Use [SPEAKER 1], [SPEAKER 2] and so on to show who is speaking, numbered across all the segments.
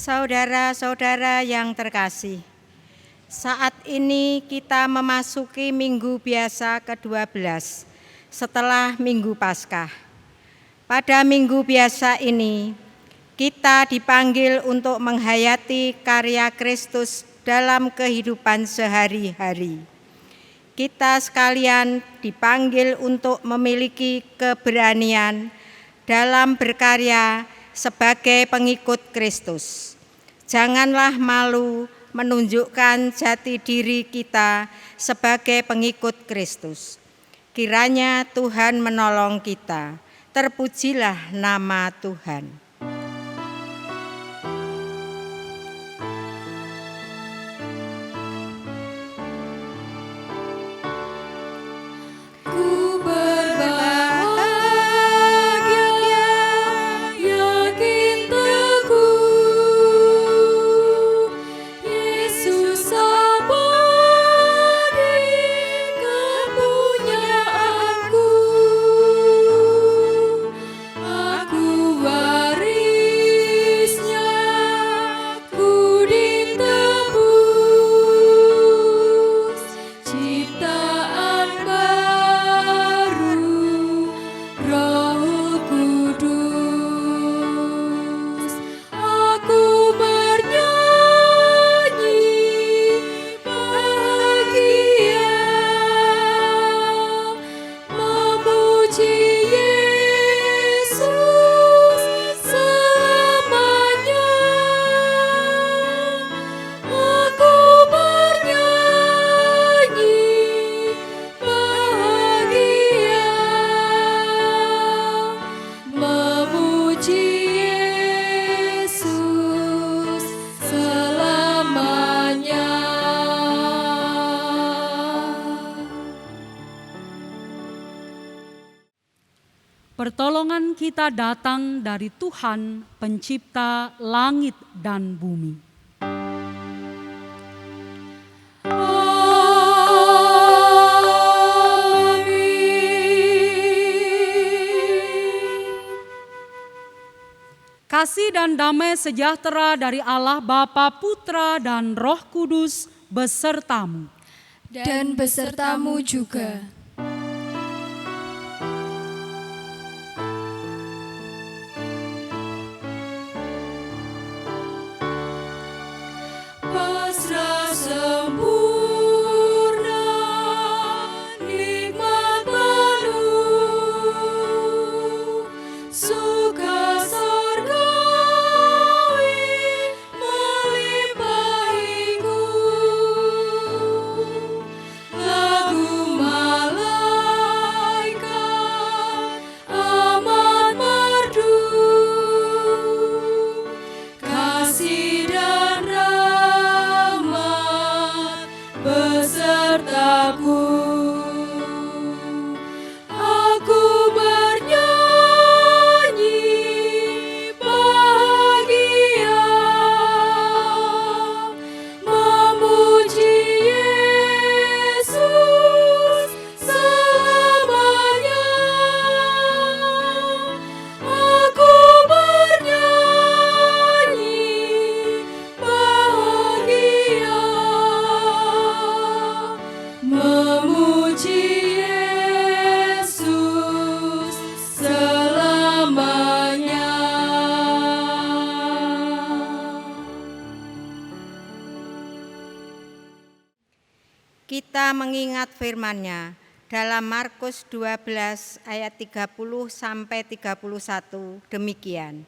[SPEAKER 1] Saudara-saudara yang terkasih, saat ini kita memasuki Minggu Biasa ke-12 setelah Minggu Paskah. Pada Minggu Biasa ini, kita dipanggil untuk menghayati karya Kristus dalam kehidupan sehari-hari. Kita sekalian dipanggil untuk memiliki keberanian dalam berkarya sebagai pengikut Kristus. Janganlah malu menunjukkan jati diri kita sebagai pengikut Kristus. Kiranya Tuhan menolong kita. Terpujilah nama Tuhan.
[SPEAKER 2] Pertolongan kita datang dari Tuhan, Pencipta langit dan bumi. Kasih dan damai sejahtera dari Allah Bapa, Putra, dan Roh Kudus besertamu.
[SPEAKER 3] Dan besertamu juga. Pasrah sempurna, nikmat penuh, suka sorgawi melimpahiku, lagu malaikat amat merdu, kasih dan rahmat besertaku. Aku bernyanyi bahagia, memuji Yesus selamanya. Aku bernyanyi bahagia, memuji Yesus selamanya.
[SPEAKER 1] Kita mengingat firman-Nya dalam Markus 12 ayat 30 sampai 31 demikian.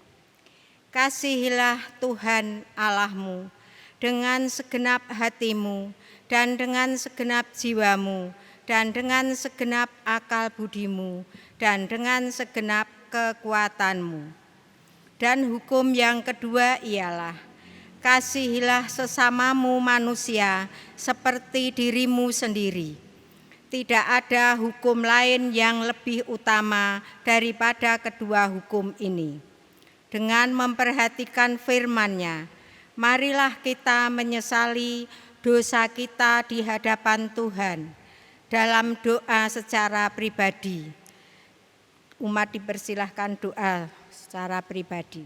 [SPEAKER 1] Kasihilah Tuhan Allahmu dengan segenap hatimu dan dengan segenap jiwamu dan dengan segenap akal budimu dan dengan segenap kekuatanmu. Dan hukum yang kedua ialah kasihilah sesamamu manusia seperti dirimu sendiri. Tidak ada hukum lain yang lebih utama daripada kedua hukum ini. Dengan memperhatikan firman-Nya, marilah kita menyesali dosa kita di hadapan Tuhan dalam doa secara pribadi. Umat dipersilahkan doa secara pribadi.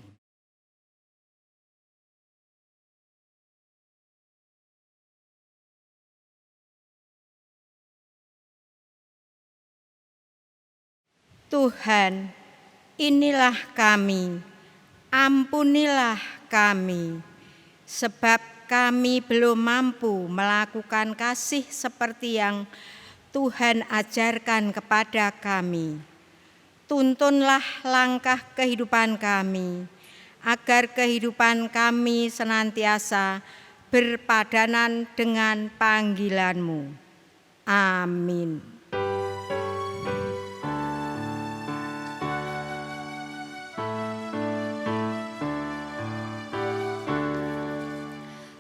[SPEAKER 1] Tuhan, inilah kami, ampunilah kami, sebab kami belum mampu melakukan kasih seperti yang Tuhan ajarkan kepada kami. Tuntunlah langkah kehidupan kami, agar kehidupan kami senantiasa berpadanan dengan panggilan-Mu. Amin.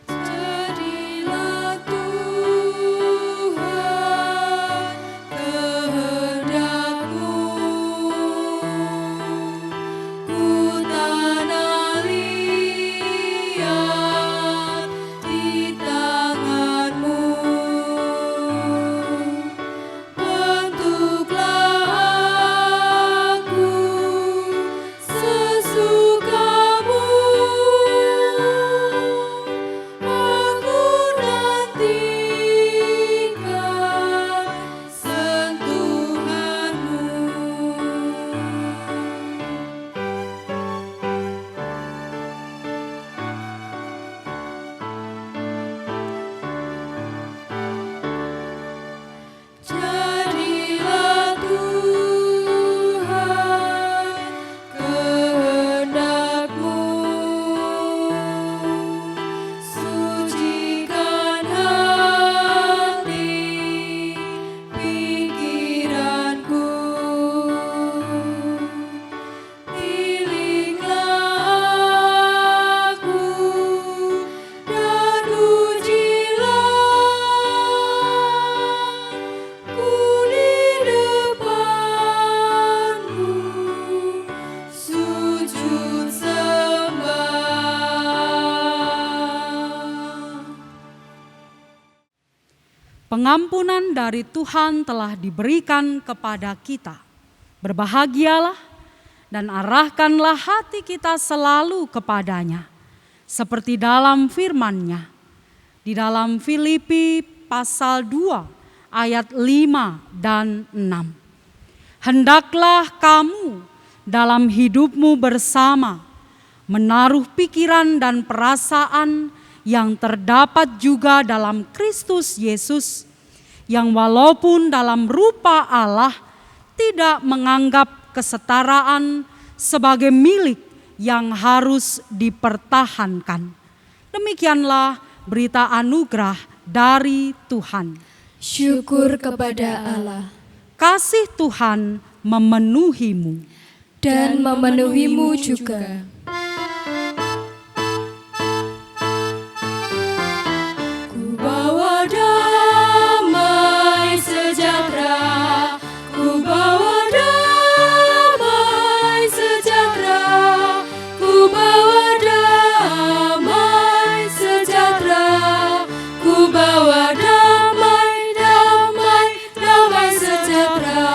[SPEAKER 3] Jadilah Tuhan kehendak-Mu, ku tanah liat di tangan-Mu. Bentuklah aku sesuka-Mu, aku nantikan sentuhan-Mu. Jadilah Tuhan kehendak-Mu, sucikan hati pikiranku. Pilihlah aku dan ujilah ku di depan-Mu, sujud sembah.
[SPEAKER 2] Pengampunan dari Tuhan telah diberikan kepada kita. Berbahagialah dan arahkanlah hati kita selalu kepadanya. Seperti dalam firman-Nya. Di dalam Filipi pasal 2 ayat 5 dan 6. Hendaklah kamu dalam hidupmu bersama menaruh pikiran dan perasaan yang terdapat juga dalam Kristus Yesus, yang walaupun dalam rupa Allah tidak menganggap kesetaraan sebagai milik yang harus dipertahankan. Demikianlah berita anugerah dari Tuhan.
[SPEAKER 3] Syukur kepada Allah
[SPEAKER 2] Kasih Tuhan memenuhimu.
[SPEAKER 3] dan memenuhimu juga. Ku bawa damai sejahtera, ku bawa damai sejahtera, ku bawa damai sejahtera, ku bawa damai, damai, damai sejahtera.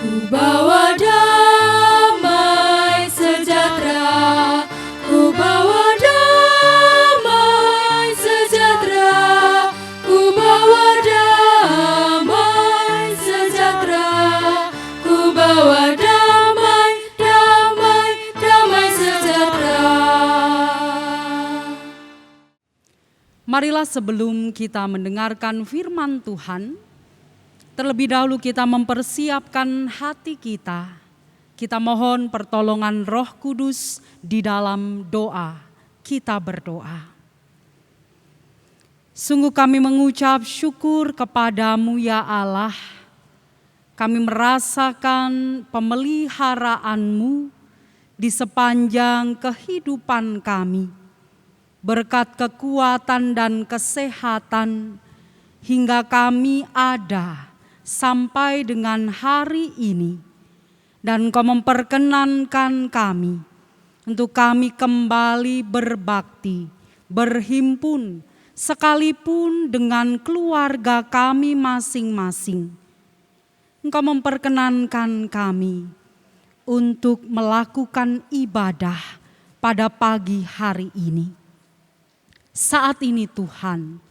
[SPEAKER 3] Ku bawa damai sejahtera, ku bawa damai sejahtera, ku bawa damai sejahtera, ku bawa damai, damai, damai sejahtera.
[SPEAKER 2] Marilah sebelum kita mendengarkan firman Tuhan, terlebih dahulu kita mempersiapkan hati kita. Kita mohon pertolongan Roh Kudus di dalam doa. Kita berdoa. Sungguh kami mengucap syukur kepadamu ya Allah. Kami merasakan pemeliharaanmu di sepanjang kehidupan kami. Berkat kekuatan dan kesehatan hingga kami ada sampai dengan hari ini. Dan Kau memperkenankan kami untuk kami kembali berbakti, berhimpun sekalipun dengan keluarga kami masing-masing. Engkau memperkenankan kami untuk melakukan ibadah pada pagi hari ini. Saat ini Tuhan,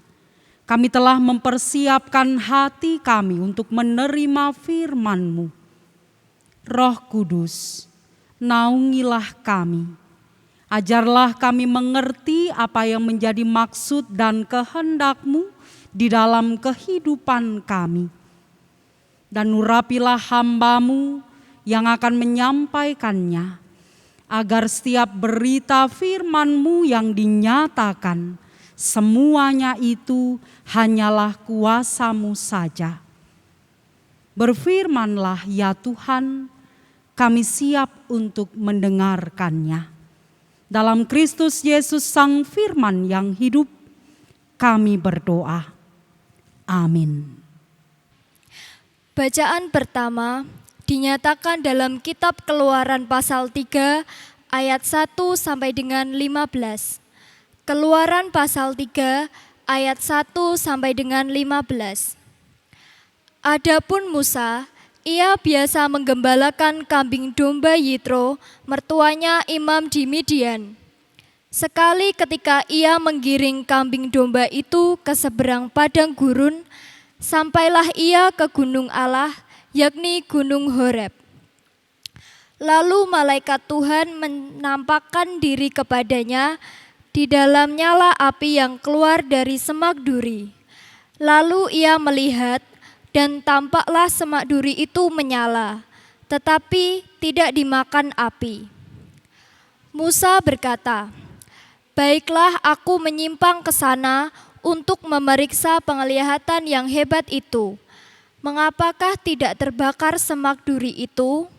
[SPEAKER 2] kami telah mempersiapkan hati kami untuk menerima firman-Mu. Roh Kudus, naungilah kami. Ajarlah kami mengerti apa yang menjadi maksud dan kehendak-Mu di dalam kehidupan kami. Dan urapilah hamba-Mu yang akan menyampaikannya, agar setiap berita firman-Mu yang dinyatakan, semuanya itu hanyalah kuasa-Mu saja. Berfirmanlah ya Tuhan, kami siap untuk mendengarkannya. Dalam Kristus Yesus Sang Firman yang hidup, kami berdoa. Amin.
[SPEAKER 4] Bacaan pertama dinyatakan dalam kitab Keluaran pasal 3 ayat 1 sampai dengan 15. Keluaran pasal 3 ayat 1 sampai dengan 15. Adapun Musa, ia biasa menggembalakan kambing domba Yitro, mertuanya imam di Midian. Sekali ketika ia menggiring kambing domba itu ke seberang padang gurun, sampailah ia ke gunung Allah, yakni gunung Horeb. Lalu malaikat Tuhan menampakkan diri kepadanya, di dalamnya lah api yang keluar dari semak duri. Lalu ia melihat, dan tampaklah semak duri itu menyala, tetapi tidak dimakan api. Musa berkata, "Baiklah, aku menyimpang ke sana untuk memeriksa penglihatan yang hebat itu. Mengapakah tidak terbakar semak duri itu?"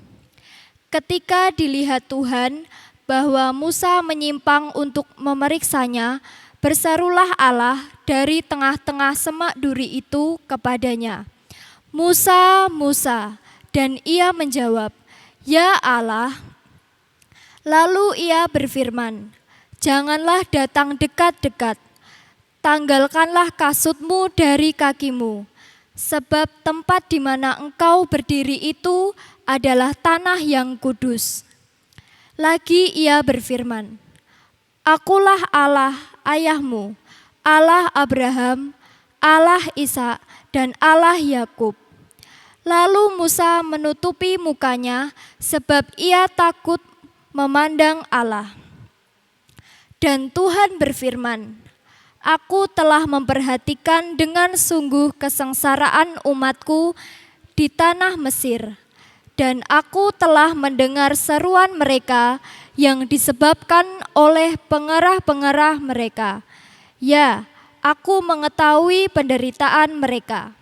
[SPEAKER 4] Ketika dilihat Tuhan bahwa Musa menyimpang untuk memeriksanya, berserulah Allah dari tengah-tengah semak duri itu kepadanya, "Musa, Musa," dan ia menjawab, "Ya Allah." Lalu ia berfirman, "Janganlah datang dekat-dekat. Tanggalkanlah kasutmu dari kakimu, sebab tempat di mana engkau berdiri itu adalah tanah yang kudus." Lagi ia berfirman, "Akulah Allah ayahmu, Allah Abraham, Allah Ishak, dan Allah Yakub." Lalu Musa menutupi mukanya sebab ia takut memandang Allah. Dan Tuhan berfirman, "Aku telah memperhatikan dengan sungguh kesengsaraan umatku di tanah Mesir, dan aku telah mendengar seruan mereka yang disebabkan oleh pengerah-pengerah mereka. Ya, aku mengetahui penderitaan mereka.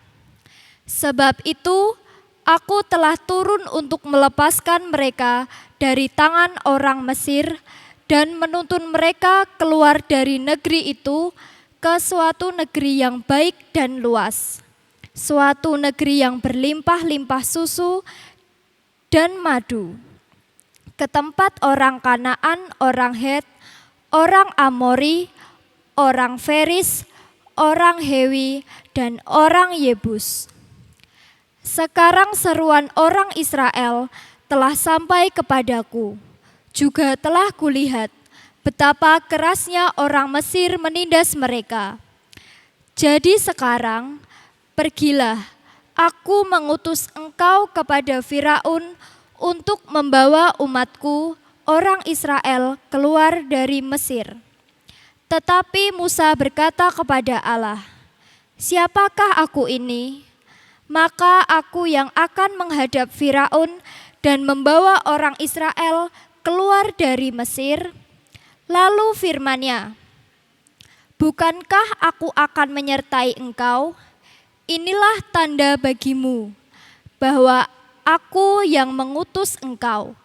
[SPEAKER 4] Sebab itu, aku telah turun untuk melepaskan mereka dari tangan orang Mesir dan menuntun mereka keluar dari negeri itu ke suatu negeri yang baik dan luas, suatu negeri yang berlimpah-limpah susu dan madu, ke tempat orang Kanaan, orang Het, orang Amori, orang Feris, orang Hewi, dan orang Yebus. Sekarang seruan orang Israel telah sampai kepadaku. Juga telah kulihat betapa kerasnya orang Mesir menindas mereka. Jadi sekarang, pergilah, aku mengutus engkau kepada Firaun untuk membawa umatku, orang Israel, keluar dari Mesir." Tetapi Musa berkata kepada Allah, "Siapakah aku ini? Maka aku yang akan menghadap Firaun dan membawa orang Israel keluar dari Mesir." Lalu firman-Nya, "Bukankah aku akan menyertai engkau? Inilah tanda bagimu bahwa aku yang mengutus engkau.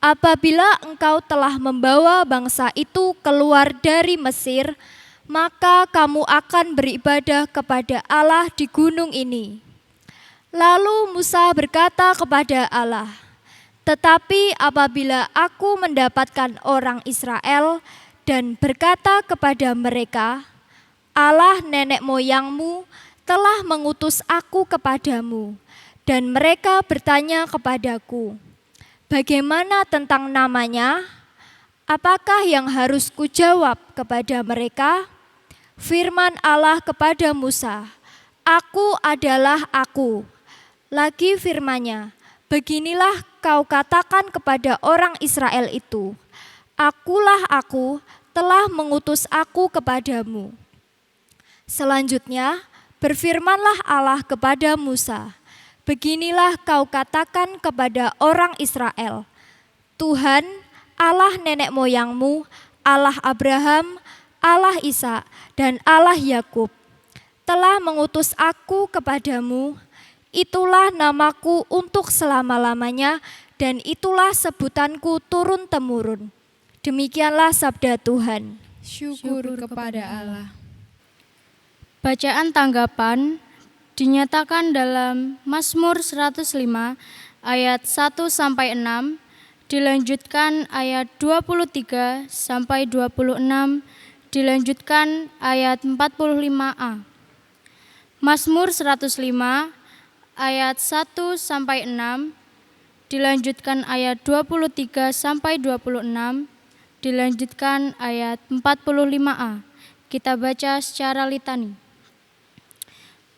[SPEAKER 4] Apabila engkau telah membawa bangsa itu keluar dari Mesir, maka kamu akan beribadah kepada Allah di gunung ini." Lalu Musa berkata kepada Allah, "Tetapi apabila aku mendapatkan orang Israel dan berkata kepada mereka, 'Allah nenek moyangmu telah mengutus aku kepadamu,' dan mereka bertanya kepadaku, 'Bagaimana tentang namanya?' Apakah yang harus kujawab kepada mereka?" Firman Allah kepada Musa, "Aku adalah Aku." Lagi firman-Nya, "Beginilah kau katakan kepada orang Israel itu, Akulah Aku, telah mengutus Aku kepadamu." Selanjutnya, berfirmanlah Allah kepada Musa, "Beginilah kau katakan kepada orang Israel, Tuhan, Allah nenek moyangmu, Allah Abraham, Allah Ishak, dan Allah Yakub, telah mengutus Aku kepadamu. Itulah namaku untuk selama-lamanya, dan itulah sebutanku turun-temurun." Demikianlah sabda Tuhan.
[SPEAKER 3] Syukur kepada Allah.
[SPEAKER 5] Bacaan tanggapan dinyatakan dalam Mazmur 105 ayat 1-6, dilanjutkan ayat 23 sampai 26, dilanjutkan ayat 45a. Mazmur 105 ayat 1-6, dilanjutkan ayat 23 sampai 26, dilanjutkan ayat 45a. Kita baca secara litani.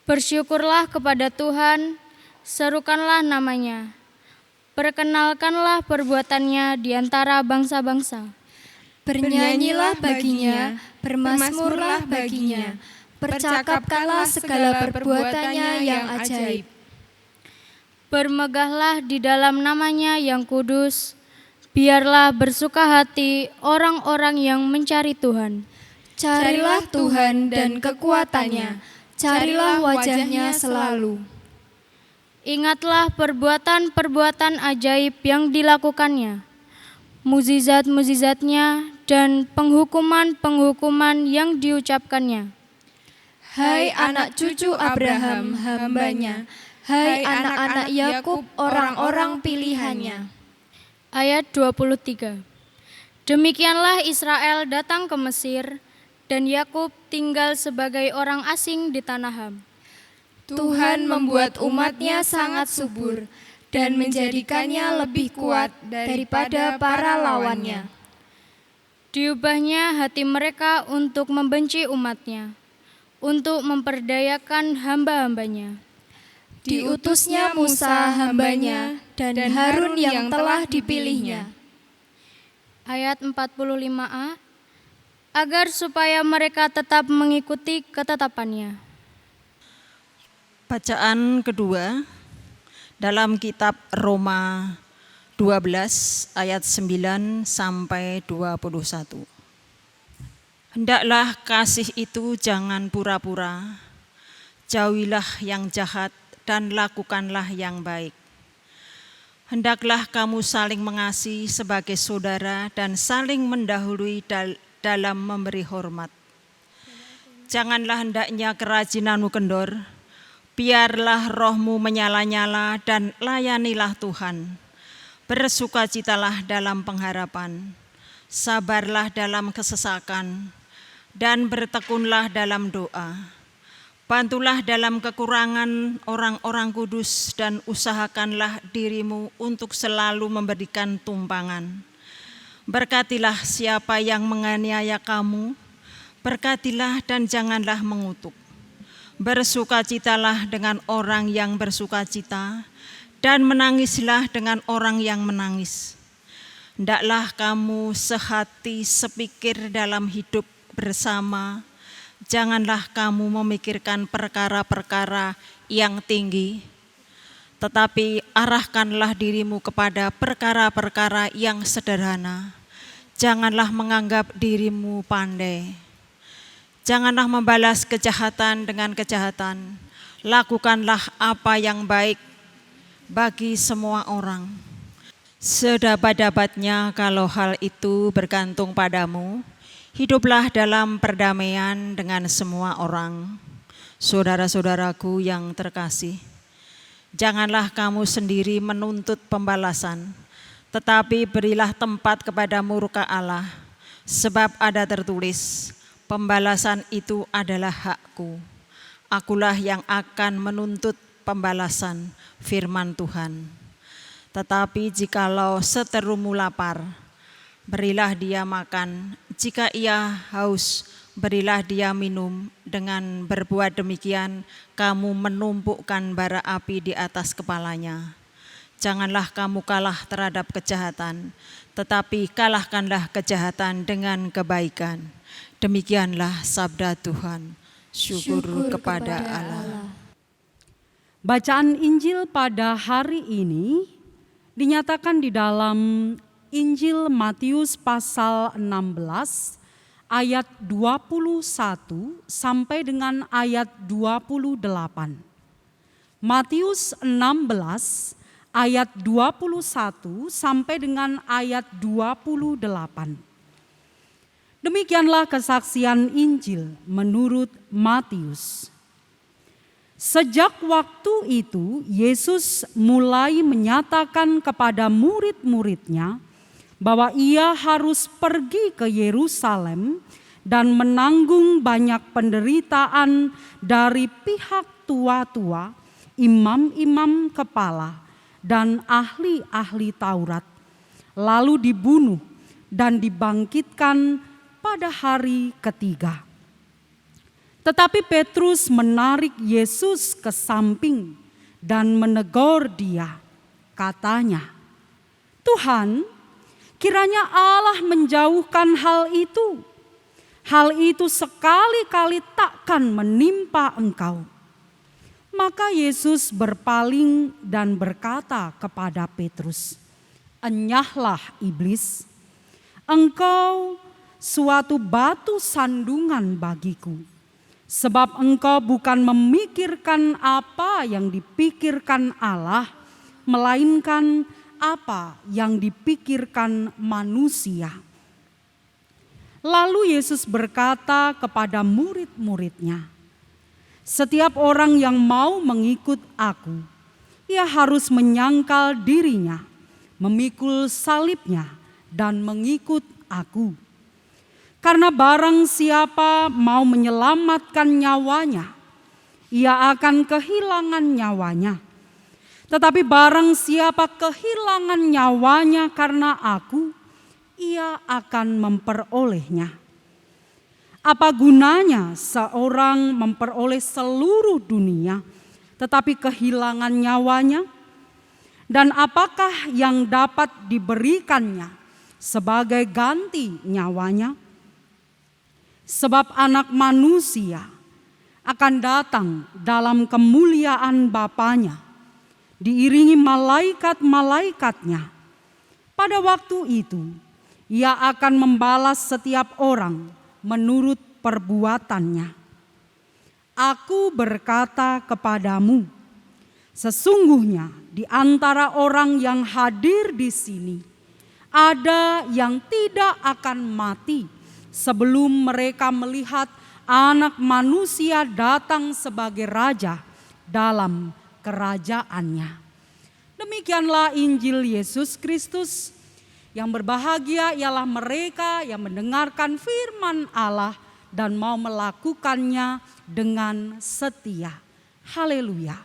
[SPEAKER 5] Bersyukurlah kepada Tuhan, serukanlah namanya. Perkenalkanlah perbuatannya di antara bangsa-bangsa.
[SPEAKER 4] Bernyanyilah baginya, bermazmurlah baginya, percakapkanlah segala perbuatannya yang ajaib.
[SPEAKER 5] Bermegahlah di dalam namanya yang kudus. Biarlah bersuka hati orang-orang yang mencari Tuhan.
[SPEAKER 4] Carilah Tuhan dan kekuatannya, carilah wajahnya selalu.
[SPEAKER 5] Ingatlah perbuatan-perbuatan ajaib yang dilakukannya, mukjizat-mukjizatnya dan penghukuman-penghukuman yang diucapkannya.
[SPEAKER 4] Hai anak cucu Abraham, hamba-Nya, hai anak-anak Yakub, orang-orang pilihannya.
[SPEAKER 5] Ayat 23. Demikianlah Israel datang ke Mesir, dan Yakub tinggal sebagai orang asing di tanah Ham.
[SPEAKER 3] Tuhan membuat umat-Nya sangat subur dan menjadikannya lebih kuat daripada para lawannya.
[SPEAKER 5] Diubahnya hati mereka untuk membenci umat-Nya, untuk memperdayakan hamba-hambanya.
[SPEAKER 4] Diutusnya Musa hamba-Nya dan Harun yang telah dipilihnya.
[SPEAKER 5] Ayat 45a, agar supaya mereka tetap mengikuti ketetapannya.
[SPEAKER 1] Bacaan kedua dalam kitab Roma 12 ayat 9 sampai 21. Hendaklah kasih itu jangan pura-pura, jauhilah yang jahat dan lakukanlah yang baik. Hendaklah kamu saling mengasihi sebagai saudara dan saling mendahului dalam memberi hormat. Janganlah hendaknya kerajinanmu kendor, biarlah rohmu menyala-nyala dan layanilah Tuhan. Bersukacitalah dalam pengharapan, sabarlah dalam kesesakan, dan bertekunlah dalam doa. Bantulah dalam kekurangan orang-orang kudus dan usahakanlah dirimu untuk selalu memberikan tumpangan. Berkatilah siapa yang menganiaya kamu, berkatilah dan janganlah mengutuk. Bersukacitalah dengan orang yang bersukacita, dan menangislah dengan orang yang menangis. Hendaklah kamu sehati sepikir dalam hidup bersama. Janganlah kamu memikirkan perkara-perkara yang tinggi, tetapi arahkanlah dirimu kepada perkara-perkara yang sederhana. Janganlah menganggap dirimu pandai. Janganlah membalas kejahatan dengan kejahatan. Lakukanlah apa yang baik bagi semua orang. Sedapat-dapatnya kalau hal itu bergantung padamu, hiduplah dalam perdamaian dengan semua orang. Saudara-saudaraku yang terkasih, janganlah kamu sendiri menuntut pembalasan, tetapi berilah tempat kepada murka Allah, sebab ada tertulis, pembalasan itu adalah hakku. Akulah yang akan menuntut pembalasan, firman Tuhan. Tetapi jikalau seterumu lapar, berilah dia makan. Jika ia haus, berilah dia minum. Dengan berbuat demikian, kamu menumpukkan bara api di atas kepalanya. Janganlah kamu kalah terhadap kejahatan, tetapi kalahkanlah kejahatan dengan kebaikan. Demikianlah sabda Tuhan. Syukur kepada Allah.
[SPEAKER 2] Bacaan Injil pada hari ini dinyatakan di dalam Injil Matius pasal 16 ayat 21 sampai dengan ayat 28. Matius 16 ayat 21 sampai dengan ayat 28. Demikianlah kesaksian Injil menurut Matius. Sejak waktu itu, Yesus mulai menyatakan kepada murid-muridnya bahwa ia harus pergi ke Yerusalem dan menanggung banyak penderitaan dari pihak tua-tua, imam-imam kepala, dan ahli-ahli Taurat, lalu dibunuh dan dibangkitkan pada hari ketiga. Tetapi Petrus menarik Yesus ke samping dan menegur dia. Katanya, "Tuhan, kiranya Allah menjauhkan hal itu. Hal itu sekali-kali takkan menimpa engkau." Maka Yesus berpaling dan berkata kepada Petrus, "Enyahlah iblis, engkau suatu batu sandungan bagiku, sebab engkau bukan memikirkan apa yang dipikirkan Allah, melainkan apa yang dipikirkan manusia." Lalu Yesus berkata kepada murid-muridnya, "Setiap orang yang mau mengikut aku, ia harus menyangkal dirinya, memikul salibnya, dan mengikut aku. Karena barang siapa mau menyelamatkan nyawanya, ia akan kehilangan nyawanya. Tetapi barang siapa kehilangan nyawanya karena aku, ia akan memperolehnya. Apa gunanya seorang memperoleh seluruh dunia, tetapi kehilangan nyawanya? Dan apakah yang dapat diberikannya sebagai ganti nyawanya? Sebab Anak Manusia akan datang dalam kemuliaan Bapanya, diiringi malaikat-malaikatnya. Pada waktu itu, ia akan membalas setiap orang menurut perbuatannya. Aku berkata kepadamu, sesungguhnya di antara orang yang hadir di sini, ada yang tidak akan mati sebelum mereka melihat Anak Manusia datang sebagai Raja dalam kerajaannya." Demikianlah Injil Yesus Kristus. Yang berbahagia ialah mereka yang mendengarkan firman Allah dan mau melakukannya dengan setia. Haleluya.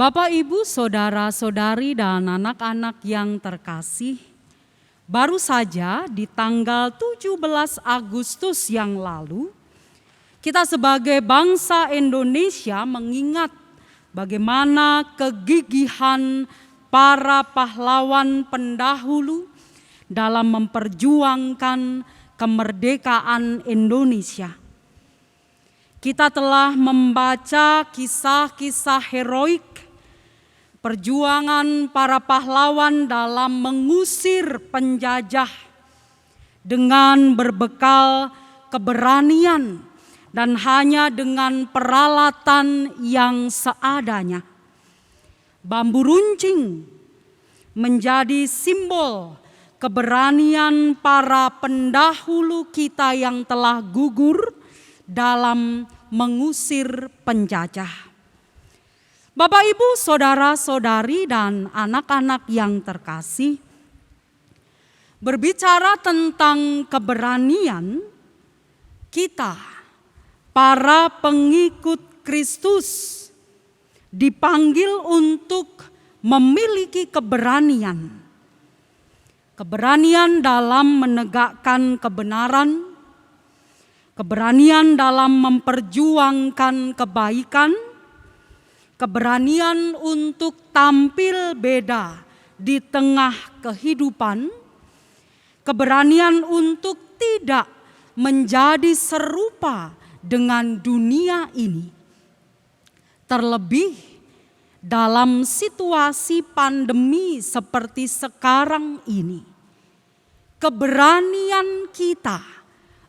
[SPEAKER 2] Bapak, Ibu, saudara-saudari, dan anak-anak yang terkasih, baru saja di tanggal 17 Agustus yang lalu, kita sebagai bangsa Indonesia mengingat bagaimana kegigihan para pahlawan pendahulu dalam memperjuangkan kemerdekaan Indonesia. Kita telah membaca kisah-kisah heroik perjuangan para pahlawan dalam mengusir penjajah dengan berbekal keberanian dan hanya dengan peralatan yang seadanya. Bambu runcing, menjadi simbol keberanian para pendahulu kita yang telah gugur dalam mengusir penjajah. Bapak, Ibu, saudara-saudari, dan anak-anak yang terkasih, berbicara tentang keberanian, kita, para pengikut Kristus, dipanggil untuk memiliki keberanian. Keberanian dalam menegakkan kebenaran, keberanian dalam memperjuangkan kebaikan, keberanian untuk tampil beda di tengah kehidupan, keberanian untuk tidak menjadi serupa dengan dunia ini. Terlebih dalam situasi pandemi seperti sekarang ini, keberanian kita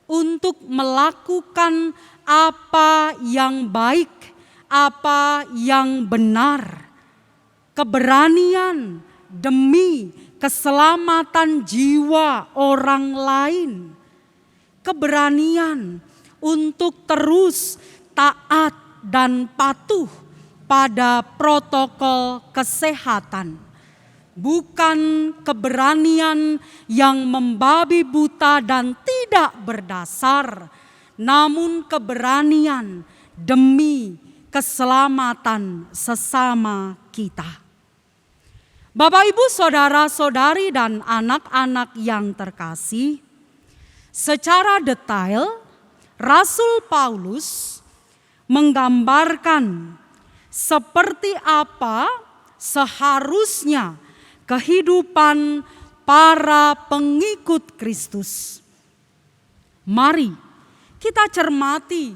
[SPEAKER 2] untuk melakukan apa yang baik, apa yang benar, keberanian demi keselamatan jiwa orang lain, keberanian untuk terus taat dan patuh pada protokol kesehatan, bukan keberanian yang membabi buta dan tidak berdasar, namun keberanian demi keselamatan sesama kita. Bapak, Ibu, saudara-saudari, dan anak-anak yang terkasih, secara detail Rasul Paulus menggambarkan seperti apa seharusnya kehidupan para pengikut Kristus. Mari kita cermati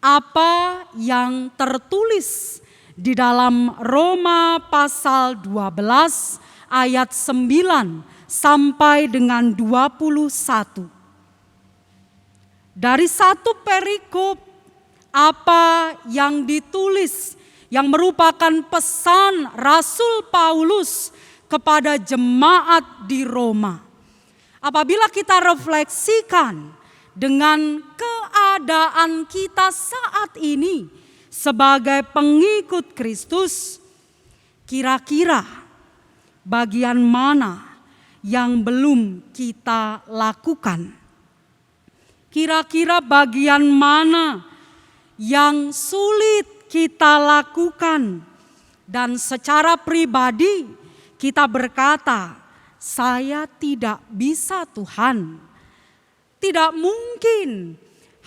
[SPEAKER 2] apa yang tertulis di dalam Roma pasal 12 ayat 9 sampai dengan 21. Dari satu perikop apa yang ditulis yang merupakan pesan Rasul Paulus kepada jemaat di Roma. Apabila kita refleksikan dengan keadaan kita saat ini sebagai pengikut Kristus, kira-kira bagian mana yang belum kita lakukan? Kira-kira bagian mana yang sulit kita lakukan? Dan secara pribadi kita berkata, saya tidak bisa, Tuhan. Tidak mungkin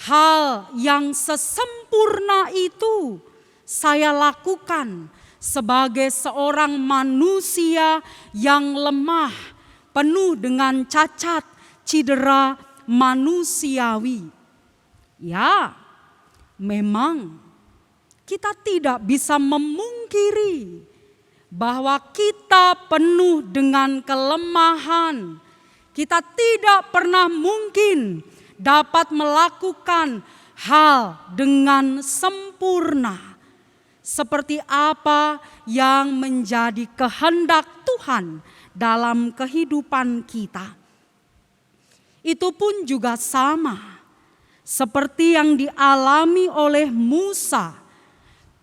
[SPEAKER 2] hal yang sesempurna itu saya lakukan sebagai seorang manusia yang lemah, penuh dengan cacat, cedera manusiawi. Ya, memang kita tidak bisa memungkiri bahwa kita penuh dengan kelemahan. Kita tidak pernah mungkin dapat melakukan hal dengan sempurna. Seperti apa yang menjadi kehendak Tuhan dalam kehidupan kita. Itu pun juga sama seperti yang dialami oleh Musa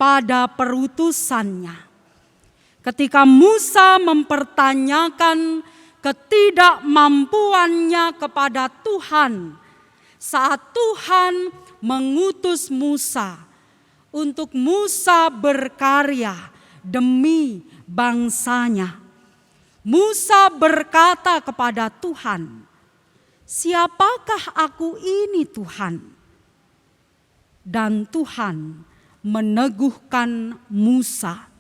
[SPEAKER 2] pada perutusannya. Ketika Musa mempertanyakan ketidakmampuannya kepada Tuhan saat Tuhan mengutus Musa untuk Musa berkarya demi bangsanya. Musa berkata kepada Tuhan, "Siapakah aku ini, Tuhan?" Dan Tuhan meneguhkan Musa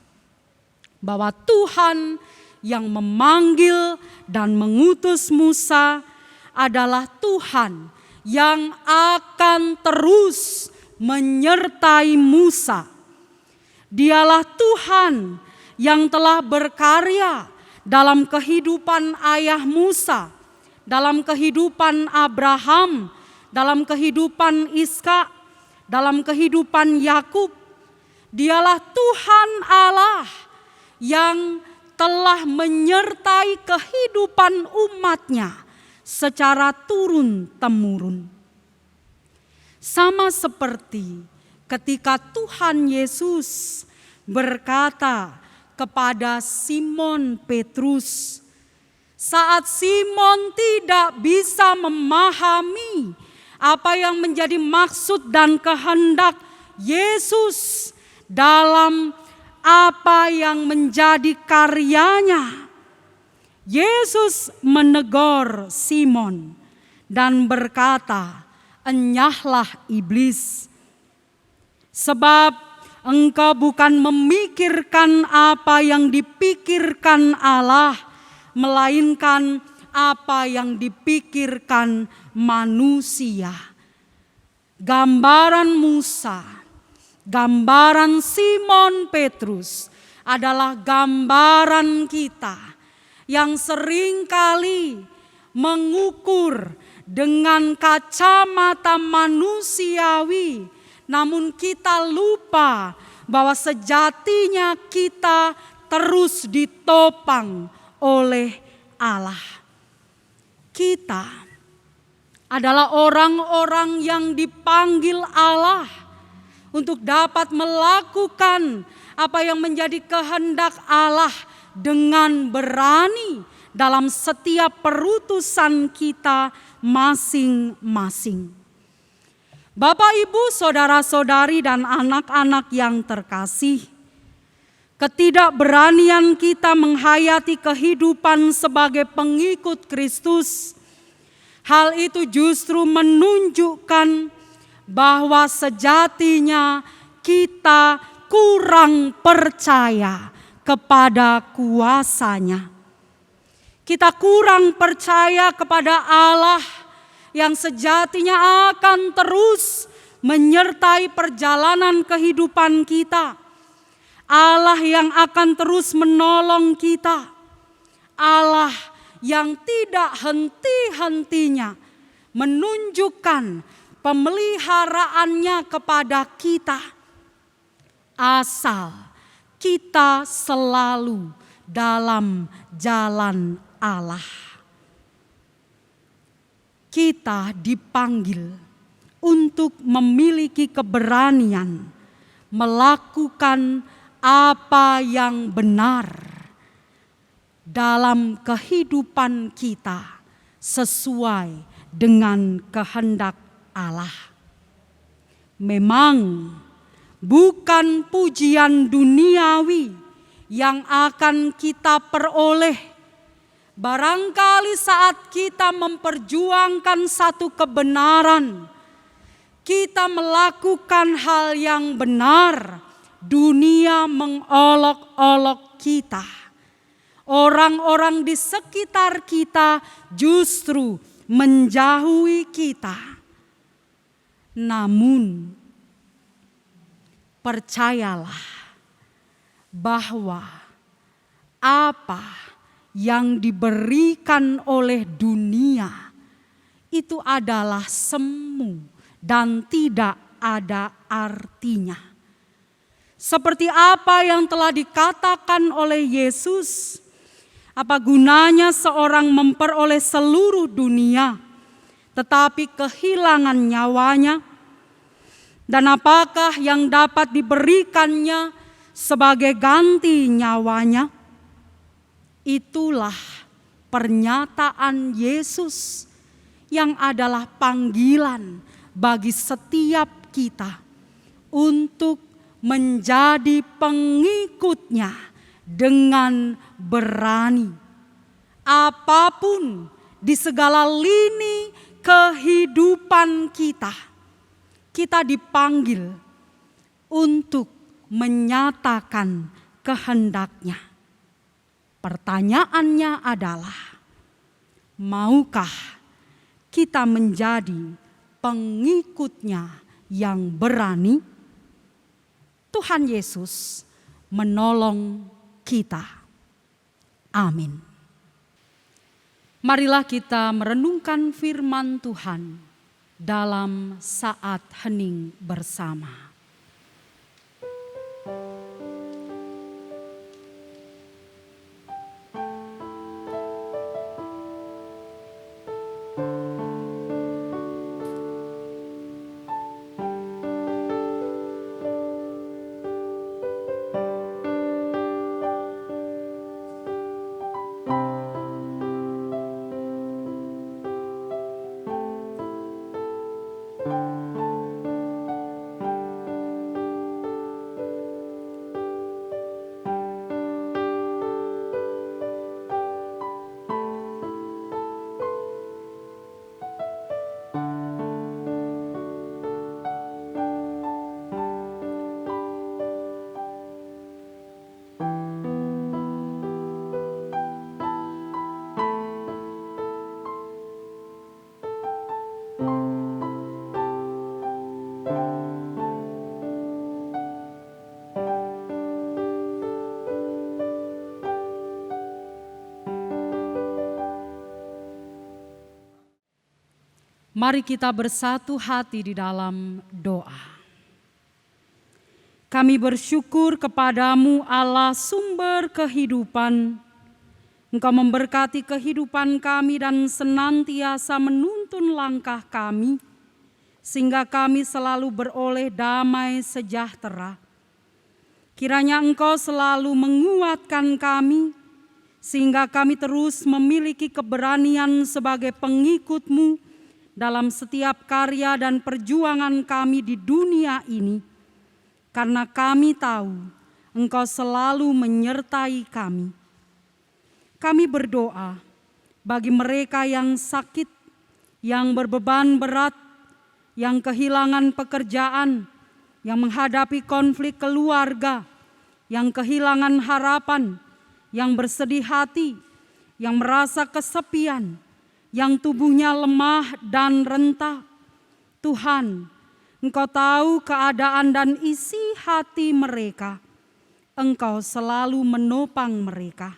[SPEAKER 2] bahwa Tuhan yang memanggil dan mengutus Musa adalah Tuhan yang akan terus menyertai Musa. Dialah Tuhan yang telah berkarya dalam kehidupan ayah Musa, dalam kehidupan Abraham, dalam kehidupan Ishak, dalam kehidupan Yakub. Dialah Tuhan Allah yang telah menyertai kehidupan umatnya secara turun-temurun. Sama seperti ketika Tuhan Yesus berkata kepada Simon Petrus, saat Simon tidak bisa memahami apa yang menjadi maksud dan kehendak Yesus dalam apa yang menjadi karyanya, Yesus menegur Simon dan berkata, "Enyahlah iblis, sebab engkau bukan memikirkan apa yang dipikirkan Allah, melainkan apa yang dipikirkan manusia." Gambaran Musa, gambaran Simon Petrus adalah gambaran kita yang seringkali mengukur dengan kacamata manusiawi, namun kita lupa bahwa sejatinya kita terus ditopang oleh Allah. Kita adalah orang-orang yang dipanggil Allah untuk dapat melakukan apa yang menjadi kehendak Allah dengan berani dalam setiap perutusan kita masing-masing. Bapak, Ibu, saudara-saudari dan anak-anak yang terkasih, ketidakberanian kita menghayati kehidupan sebagai pengikut Kristus, hal itu justru menunjukkan bahwa sejatinya kita kurang percaya kepada kuasa-Nya. Kita kurang percaya kepada Allah yang sejatinya akan terus menyertai perjalanan kehidupan kita. Allah yang akan terus menolong kita. Allah yang tidak henti-hentinya menunjukkan pemeliharaannya kepada kita, asal kita selalu dalam jalan Allah. Kita dipanggil untuk memiliki keberanian melakukan apa yang benar dalam kehidupan kita sesuai dengan kehendak Allah. Memang bukan pujian duniawi yang akan kita peroleh. Barangkali saat kita memperjuangkan satu kebenaran, kita melakukan hal yang benar, dunia mengolok-olok kita. Orang-orang di sekitar kita justru menjauhi kita. Namun, percayalah bahwa apa yang diberikan oleh dunia itu adalah semu dan tidak ada artinya. Seperti apa yang telah dikatakan oleh Yesus, apa gunanya seorang memperoleh seluruh dunia tetapi kehilangan nyawanya? Dan apakah yang dapat diberikannya sebagai ganti nyawanya? Itulah pernyataan Yesus yang adalah panggilan bagi setiap kita untuk menjadi pengikutnya dengan berani. Apapun di segala lini kehidupan kita, kita dipanggil untuk menyatakan kehendak-Nya. Pertanyaannya adalah, maukah kita menjadi pengikut-Nya yang berani? Tuhan Yesus menolong kita. Amin. Marilah kita merenungkan firman Tuhan dalam saat hening bersama. Mari kita bersatu hati di dalam doa. Kami bersyukur kepadamu Allah sumber kehidupan. Engkau memberkati kehidupan kami dan senantiasa menuntun langkah kami, sehingga kami selalu beroleh damai sejahtera. Kiranya Engkau selalu menguatkan kami, sehingga kami terus memiliki keberanian sebagai pengikut-Mu dalam setiap karya dan perjuangan kami di dunia ini, karena kami tahu Engkau selalu menyertai kami. Kami berdoa bagi mereka yang sakit, yang berbeban berat, yang kehilangan pekerjaan, yang menghadapi konflik keluarga, yang kehilangan harapan, yang bersedih hati, yang merasa kesepian, yang tubuhnya lemah dan rentah. Tuhan, Engkau tahu keadaan dan isi hati mereka. Engkau selalu menopang mereka.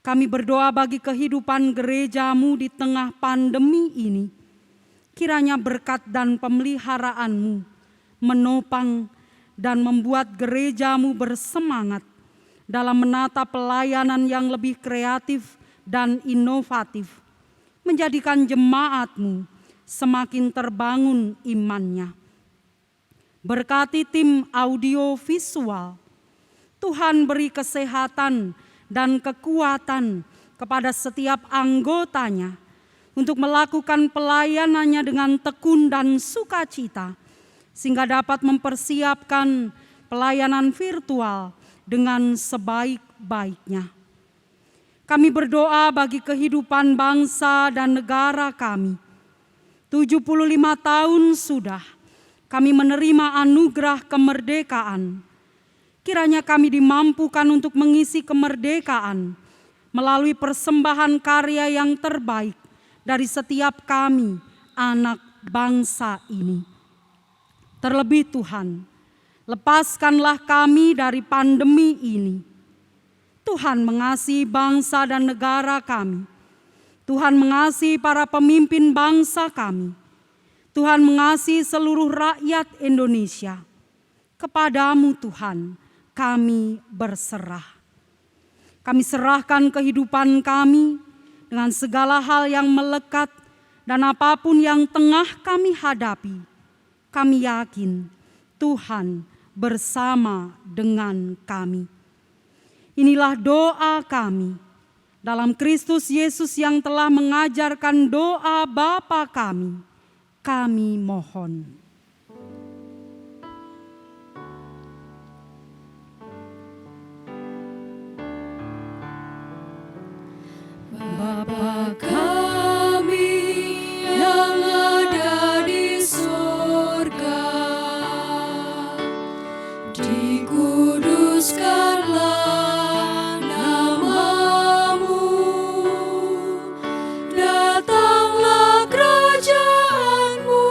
[SPEAKER 2] Kami berdoa bagi kehidupan gereja-Mu di tengah pandemi ini. Kiranya berkat dan pemeliharaan-Mu menopang dan membuat gereja-Mu bersemangat dalam menata pelayanan yang lebih kreatif dan inovatif, menjadikan jemaat-Mu semakin terbangun imannya. Berkati tim audio visual, Tuhan beri kesehatan dan kekuatan kepada setiap anggotanya untuk melakukan pelayanannya dengan tekun dan sukacita, sehingga dapat mempersiapkan pelayanan virtual dengan sebaik-baiknya. Kami berdoa bagi kehidupan bangsa dan negara kami. 75 tahun sudah kami menerima anugerah kemerdekaan. Kiranya kami dimampukan untuk mengisi kemerdekaan melalui persembahan karya yang terbaik dari setiap kami, anak bangsa ini. Terlebih Tuhan, lepaskanlah kami dari pandemi ini. Tuhan mengasihi bangsa dan negara kami. Tuhan mengasihi para pemimpin bangsa kami. Tuhan mengasihi seluruh rakyat Indonesia. Kepadamu Tuhan, kami berserah. Kami serahkan kehidupan kami dengan segala hal yang melekat dan apapun yang tengah kami hadapi. Kami yakin Tuhan bersama dengan kami. Inilah doa kami dalam Kristus Yesus yang telah mengajarkan doa Bapa kami. Kami mohon.
[SPEAKER 3] Bapa kami yang ada di surga, dikuduskanlah nama-Mu, datanglah kerajaan-Mu,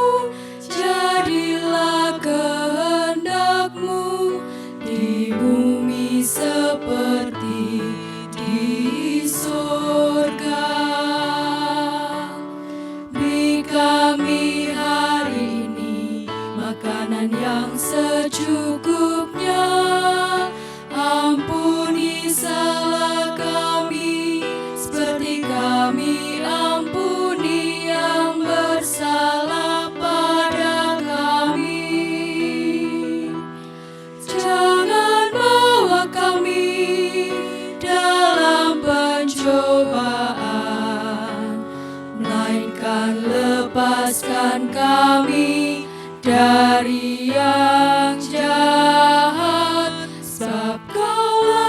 [SPEAKER 3] jadilah kehendak-Mu di bumi seperti di surga. Beri kami hari ini makanan yang secukupnya. Ampuni salah kami seperti kami ampuni yang bersalah pada kami. Jangan bawa kami dalam pencobaan, melainkan lepaskan kami dari yang jahat. Sebab Kaulah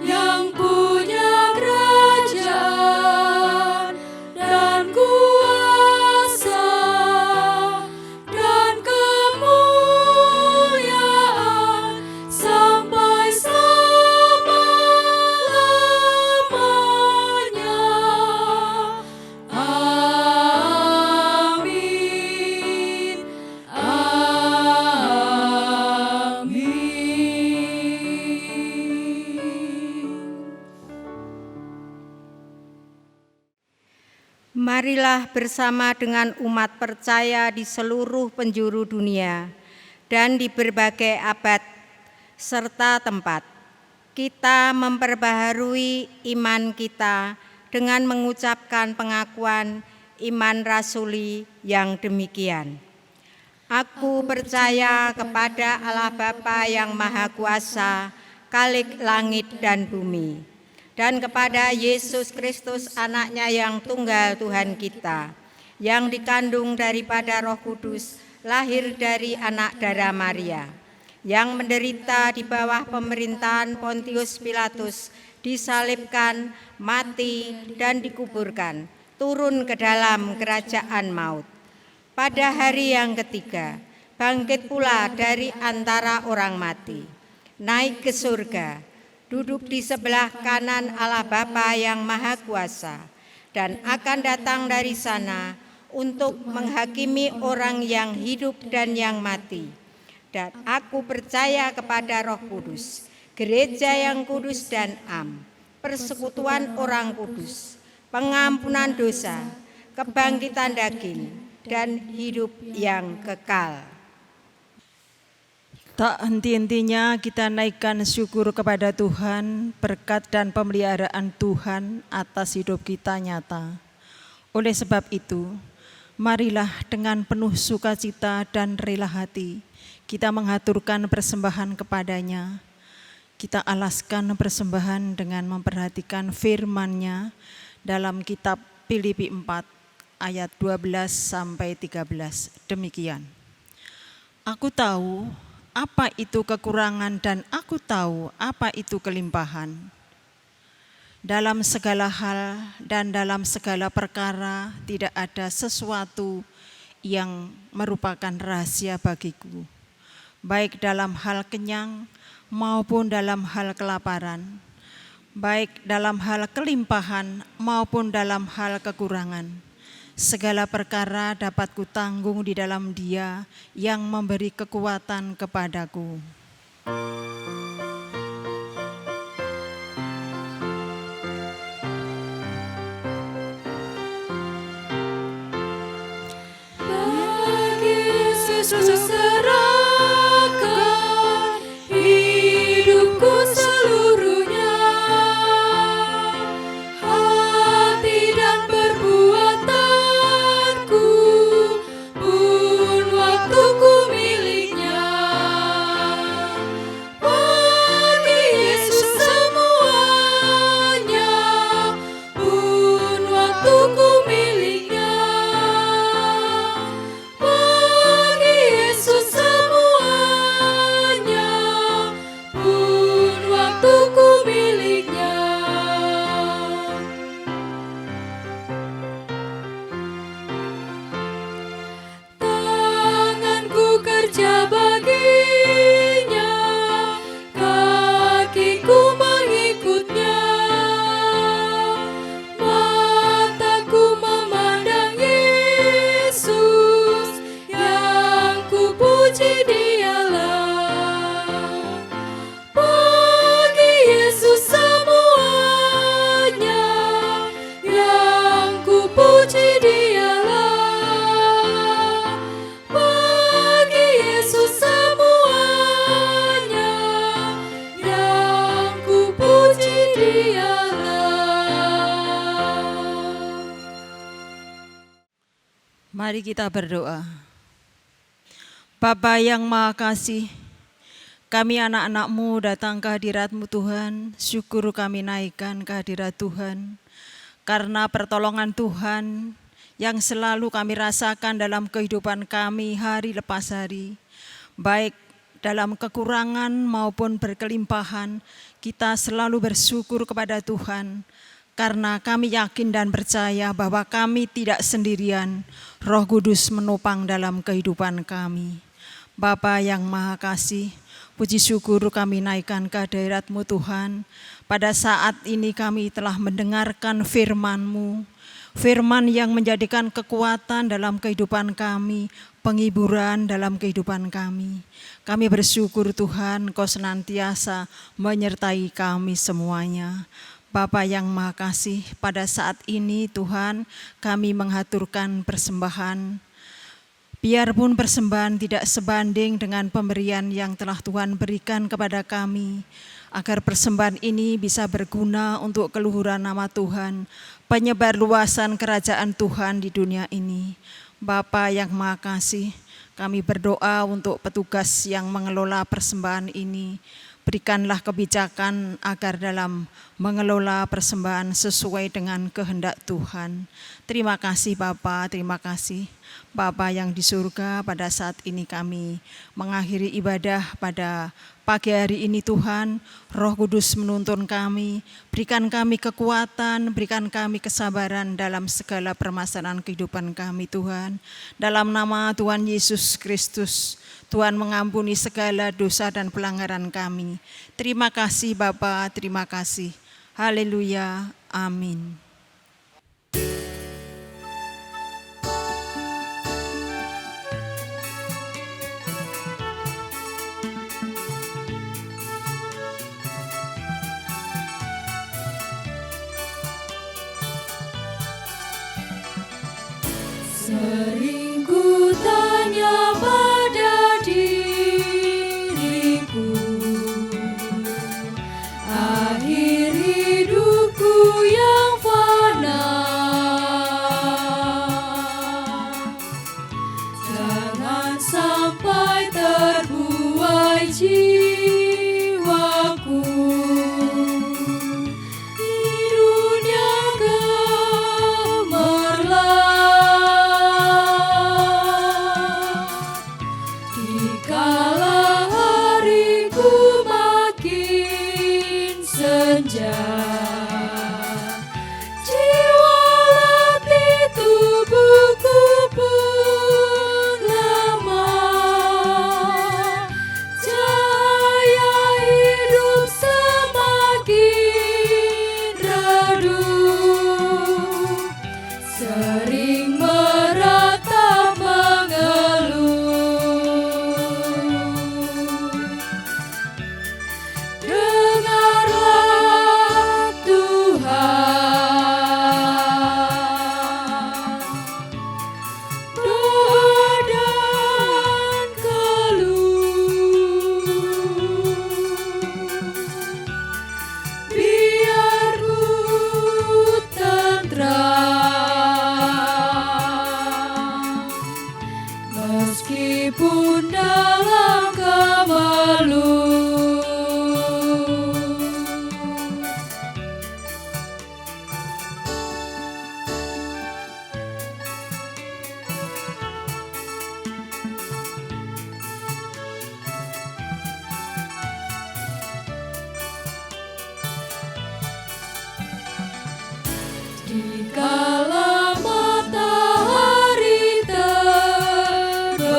[SPEAKER 3] yang punya kerajaan dan kuasa dan kemuliaan sampai selama-lamanya. Amin. Amin.
[SPEAKER 6] Marilah bersama dengan umat percaya di seluruh penjuru dunia dan di berbagai abad serta tempat, kita memperbaharui iman kita dengan mengucapkan pengakuan iman rasuli yang demikian. Aku percaya kepada Allah Bapa yang Maha Kuasa, Khalik langit dan bumi, dan kepada Yesus Kristus anaknya yang tunggal Tuhan kita, yang dikandung daripada Roh Kudus, lahir dari anak darah Maria, yang menderita di bawah pemerintahan Pontius Pilatus, disalibkan, mati, dan dikuburkan, turun ke dalam kerajaan maut. Pada hari yang ketiga, bangkit pula dari antara orang mati, naik ke surga, duduk di sebelah kanan Allah Bapa yang Maha Kuasa, dan akan datang dari sana untuk menghakimi orang yang hidup dan yang mati. Dan aku percaya kepada Roh Kudus, gereja yang kudus dan am, persekutuan orang kudus, pengampunan dosa, kebangkitan daging, dan hidup yang kekal.
[SPEAKER 1] Tak henti-hentinya kita naikkan syukur kepada Tuhan, berkat dan pemeliharaan Tuhan atas hidup kita nyata. Oleh sebab itu, marilah dengan penuh sukacita dan rela hati, kita mengaturkan persembahan kepadanya. Kita alaskan persembahan dengan memperhatikan firman-Nya dalam kitab Filipi 4 ayat 12 sampai 13. Demikian. Aku tahu apa itu kekurangan dan aku tahu apa itu kelimpahan. Dalam segala hal dan dalam segala perkara tidak ada sesuatu yang merupakan rahasia bagiku, baik dalam hal kenyang maupun dalam hal kelaparan, baik dalam hal kelimpahan maupun dalam hal kekurangan. Segala perkara dapat kutanggung di dalam Dia yang memberi kekuatan kepadaku.
[SPEAKER 3] Bagi Yesus serahkan hidupku seluruhnya, hati dan perbuatanku pun waktuku miliknya. Bagi Yesus semuanya pun waktuku miliknya. Bagi Yesus semuanya pun waktuku miliknya. Tanganku kerja baginya, kakiku mengikutnya, mataku memandang Yesus, yang kupuji Dialah. Bagi Yesus semuanya, yang kupuji Dialah. Bagi Yesus semuanya, yang kupuji Dialah.
[SPEAKER 1] Mari kita berdoa. Bapa yang Maha Kasih, kami anak-anak-Mu datang ke hadirat-Mu Tuhan, syukur kami naikkan ke hadirat Tuhan, karena pertolongan Tuhan yang selalu kami rasakan dalam kehidupan kami hari lepas hari, baik dalam kekurangan maupun berkelimpahan, kita selalu bersyukur kepada Tuhan, karena kami yakin dan percaya bahwa kami tidak sendirian, Roh Kudus menopang dalam kehidupan kami. Bapa yang Maha Kasih, puji syukur kami naikkan ke hadirat-Mu Tuhan. Pada saat ini kami telah mendengarkan firman-Mu, firman yang menjadikan kekuatan dalam kehidupan kami, penghiburan dalam kehidupan kami. Kami bersyukur Tuhan, Kau senantiasa menyertai kami semuanya. Bapa yang Maha Kasih, pada saat ini Tuhan kami menghaturkan persembahan. Biarpun persembahan tidak sebanding dengan pemberian yang telah Tuhan berikan kepada kami, agar persembahan ini bisa berguna untuk keluhuran nama Tuhan, penyebar luasan kerajaan Tuhan di dunia ini. Bapa yang Maha Kasih, kami berdoa untuk petugas yang mengelola persembahan ini. Berikanlah kebijakan agar dalam mengelola persembahan sesuai dengan kehendak Tuhan. Terima kasih Bapa, terima kasih Bapa yang di surga. Pada saat ini kami mengakhiri ibadah pada pagi hari ini Tuhan. Roh Kudus menuntun kami, berikan kami kekuatan, berikan kami kesabaran dalam segala permasalahan kehidupan kami Tuhan. Dalam nama Tuhan Yesus Kristus, Tuhan mengampuni segala dosa dan pelanggaran kami. Terima kasih Bapa, terima kasih. Haleluya, amin.
[SPEAKER 3] Sering ku tanya pada diriku, akhir hidupku yang fana, jangan sampai terbuai jiwaku di dunia dikala hariku makin senja, jiwa letih tubuhku pun lemah, cahaya hidup semakin redup, sering meratap mengeluh. Dengarlah Tuhan, doa dan keluh, biar ku tentram, meskipun dalam kemeluh. Dikala matahari terbenam,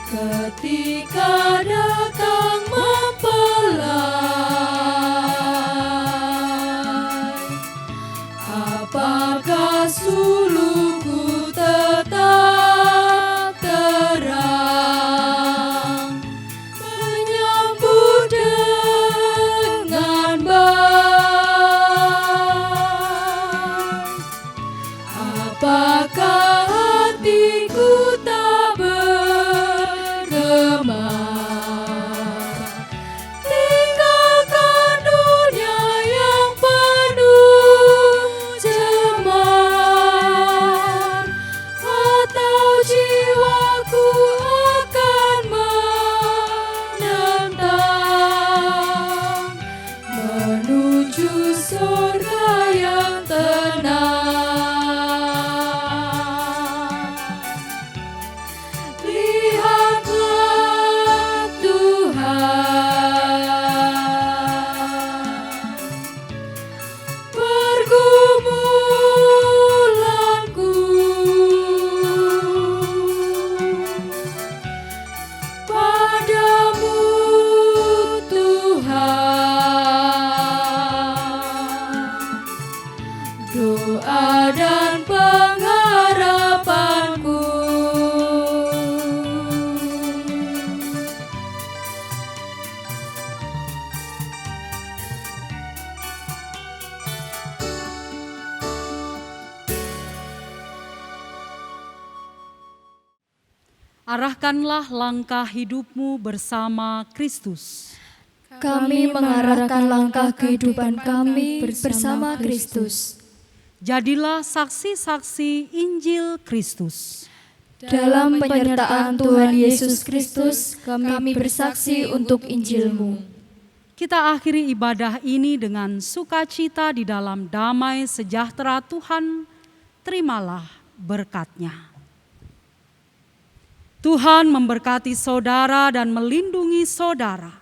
[SPEAKER 3] ketika datang mempelai, apakah sulukku tetap terang, menyambut dengan baik? Apakah hatiku tak bergemar, tinggalkan dunia yang penuh cemar, atau jiwaku akan menentang menuju surga yang tenang. Lihatlah Tuhan, pergumulanku, padamu Tuhan, doa dan pengharapanku.
[SPEAKER 2] Arahkanlah langkah hidupmu bersama Kristus.
[SPEAKER 3] Kami mengarahkan langkah kehidupan kami bersama Kristus.
[SPEAKER 2] Jadilah saksi-saksi Injil Kristus.
[SPEAKER 3] Dalam penyertaan Tuhan Yesus Kristus, kami bersaksi untuk Injil-Mu.
[SPEAKER 2] Kita akhiri ibadah ini dengan sukacita di dalam damai sejahtera Tuhan. Terimalah berkat-Nya. Tuhan memberkati saudara dan melindungi saudara.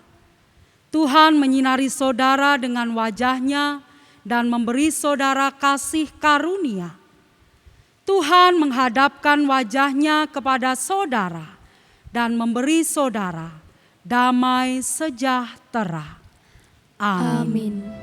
[SPEAKER 2] Tuhan menyinari saudara dengan wajah-Nya dan memberi saudara kasih karunia. Tuhan menghadapkan wajah-Nya kepada saudara dan memberi saudara damai sejahtera. Amin.
[SPEAKER 3] Amin.